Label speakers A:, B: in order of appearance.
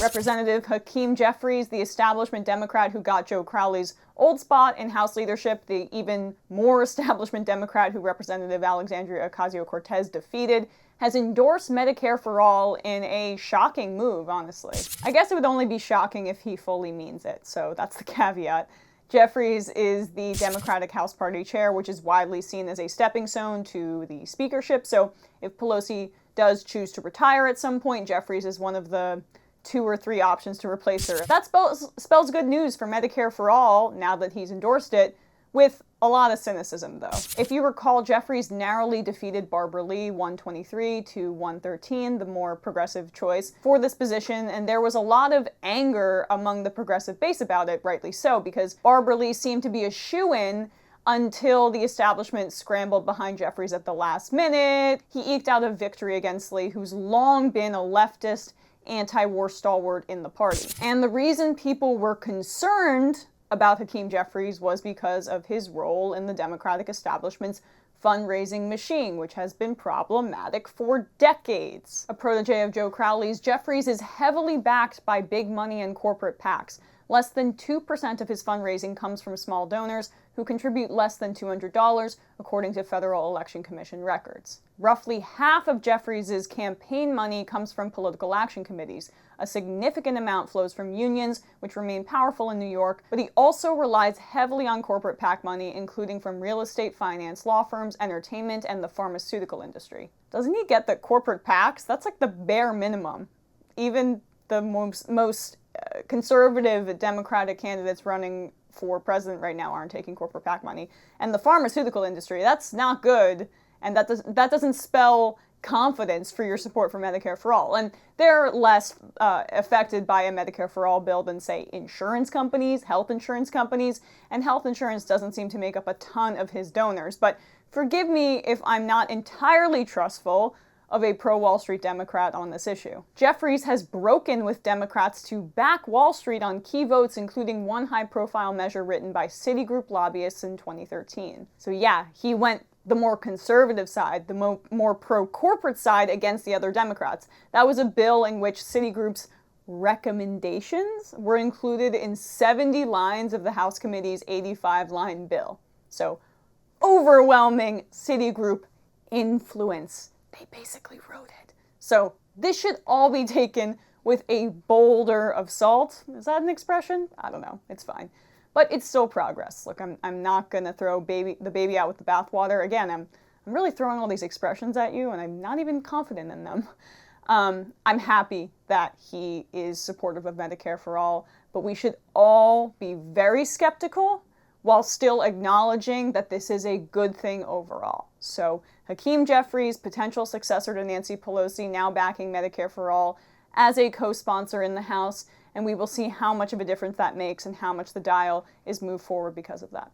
A: Representative Hakeem Jeffries, the establishment Democrat who got Joe Crowley's old spot in House leadership, the even more establishment Democrat who Representative Alexandria Ocasio-Cortez defeated, has endorsed Medicare for All in a shocking move, honestly. I guess it would only be shocking if he fully means it, so that's the caveat. Jeffries is the Democratic House Party chair, which is widely seen as a stepping stone to the speakership, so if Pelosi does choose to retire at some point, Jeffries is one of the 2 or 3 options to replace her. That spells good news for Medicare for All, now that he's endorsed it, with a lot of cynicism, though. If you recall, Jeffries narrowly defeated Barbara Lee 123 to 113, the more progressive choice, for this position, and there was a lot of anger among the progressive base about it, rightly so, because Barbara Lee seemed to be a shoo-in until the establishment scrambled behind Jeffries at the last minute. He eked out a victory against Lee, who's long been a leftist, anti-war stalwart in the party. And the reason people were concerned about Hakeem Jeffries was because of his role in the Democratic establishment's fundraising machine, which has been problematic for decades. A protege of Joe Crowley's, Jeffries is heavily backed by big money and corporate PACs. Less than 2% of his fundraising comes from small donors who contribute less than $200, according to Federal Election Commission records. Roughly half of Jeffries' campaign money comes from political action committees. A significant amount flows from unions, which remain powerful in New York, but he also relies heavily on corporate PAC money, including from real estate, finance, law firms, entertainment, and the pharmaceutical industry. Doesn't he get that corporate PACs? That's like the bare minimum. Even the most conservative Democratic candidates running for president right now aren't taking corporate PAC money. And the pharmaceutical industry, that's not good, and that doesn't spell confidence for your support for Medicare for All. And they're less affected by a Medicare for All bill than, say, insurance companies, health insurance companies, and health insurance doesn't seem to make up a ton of his donors. But forgive me if I'm not entirely trustful of a pro-Wall Street Democrat on this issue. Jeffries has broken with Democrats to back Wall Street on key votes, including one high-profile measure written by Citigroup lobbyists in 2013. So yeah, he went the more conservative side, the more pro-corporate side against the other Democrats. That was a bill in which Citigroup's recommendations were included in 70 lines of the House Committee's 85-line bill. So, overwhelming Citigroup influence. They basically wrote it. So, this should all be taken with a boulder of salt. Is that an expression? I don't know. It's fine. But it's still progress. Look, I'm not going to throw the baby out with the bathwater. Again, I'm really throwing all these expressions at you, and I'm not even confident in them. I'm happy that he is supportive of Medicare for All, but we should all be very skeptical while still acknowledging that this is a good thing overall. So, Hakeem Jeffries, potential successor to Nancy Pelosi, now backing Medicare for All as a co-sponsor in the House, and we will see how much of a difference that makes and how much the dial is moved forward because of that.